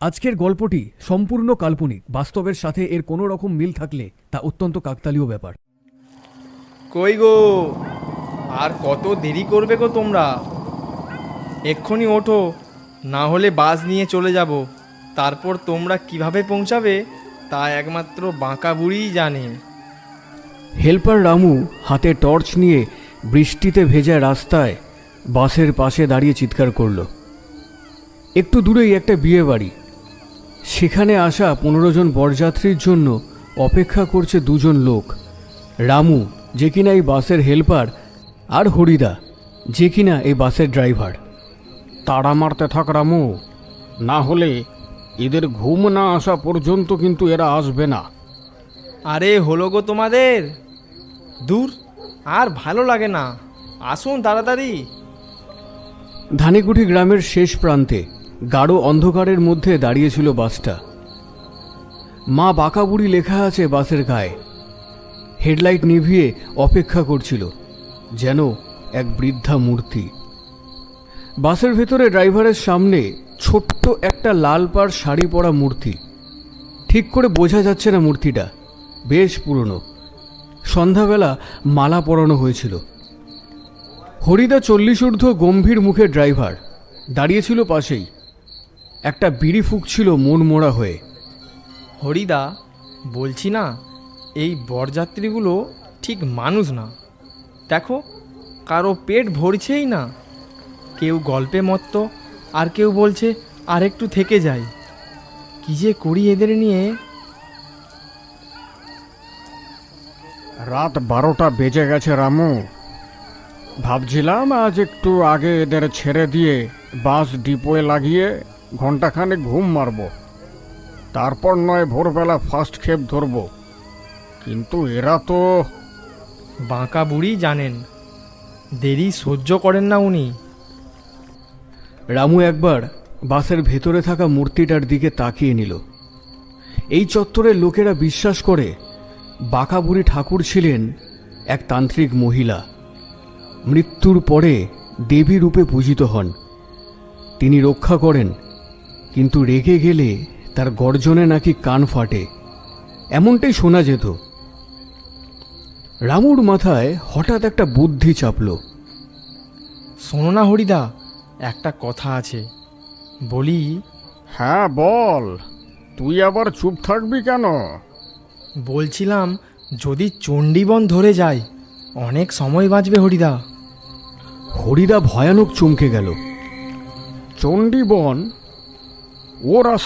আজকের গল্পটি সম্পূর্ণ কাল্পনিক। বাস্তবের সাথে এর কোনো রকম মিল থাকলে তা অত্যন্ত কাকতালীয় ব্যাপার। কই গো, আর কত দেরি করবে গো তোমরা? এক্ষুনি ওঠো, না হলে বাস নিয়ে চলে যাব। তারপর তোমরা কিভাবে পৌঁছাবে তা একমাত্র বাঁকা বুড়িই জানে। হেল্পার রামু হাতে টর্চ নিয়ে বৃষ্টিতে ভেজা রাস্তায় বাসের পাশে দাঁড়িয়ে চিৎকার করল। একটু দূরেই একটা বিয়ে বাড়ি। সেখানে আসা 15 জন বরযাত্রীর জন্য অপেক্ষা করছে দুজন লোক, রামু যে কিনা এই বাসের হেল্পার, আর হরিদা যে কিনা এই বাসের ড্রাইভার। তাড়া মারতে থাক রামু, না হলে এদের ঘুম না আসা পর্যন্ত কিন্তু এরা আসবে না। আরে হলো গো তোমাদের, দূর আর ভালো লাগে না, আসুন তাড়াতাড়ি। ধানেকুঠি গ্রামের শেষ প্রান্তে গাঢ় অন্ধকারের মধ্যে দাঁড়িয়েছিল বাসটা। মা বাঁকাবুড়ি লেখা আছে বাসের গায়ে। হেডলাইট নিভিয়ে অপেক্ষা করছিল যেন এক বৃদ্ধা মূর্তি। বাসের ভেতরে ড্রাইভারের সামনে ছোট্ট একটা লাল পাড় শাড়ি পরা মূর্তি। ঠিক করে বোঝা যাচ্ছে না মূর্তিটা, বেশ পুরনো। সন্ধ্যাবেলা মালা পরানো হয়েছিল। হরিদা 40 ঊর্ধ্ব গম্ভীর মুখের ড্রাইভার দাঁড়িয়েছিল পাশেই। একটা বিড়ি ফুঁকছিল মন মোড়া হয়ে। হরিদা, বলছি না এই বরযাত্রীগুলো ঠিক মানুষ না। দেখো, কারো পেট ভরছেই না, কেউ গল্পে মত্ত, আর কেউ বলছে আর একটু থেকে যাই। কি যে করি এদের নিয়ে। রাত 12টা বেজে গেছে রামু। ভাবছিলাম আজ একটু আগে এদের ছেড়ে দিয়ে বাস ডিপোয়ে লাগিয়ে ঘন্টাখানেক ঘুম মারব, তারপর নয় ভোরবেলা ফার্স্ট খেপ ধরব। কিন্তু এরা তো বাঁকা বুড়ি জানেন, দেরি সহ্য করেন না উনি। রামু একবার বাসের ভেতরে থাকা মূর্তিটার দিকে তাকিয়ে নিল। এই চত্বরের লোকেরা বিশ্বাস করে বাঁকাবুড়ি ঠাকুর ছিলেন এক তান্ত্রিক মহিলা। মৃত্যুর পরে দেবী রূপে পূজিত হন। তিনি রক্ষা করেন, কিন্তু রেগে গেলে তার গর্জনে নাকি কান ফাটে, এমনটাই শোনা যেত। রামুর মাথায় হঠাৎ একটা বুদ্ধি চাপল। শোনো না হরিদা, একটা কথা আছে, বলি। হ্যাঁ বল, তুই আবার চুপ থাকবি কেন? বলছিলাম, যদি চণ্ডীবন ধরে যায় অনেক সময় বাঁচবে হরিদা। হরিদা ভয়ানক চমকে গেল। চণ্ডীবন? ও রাস্তা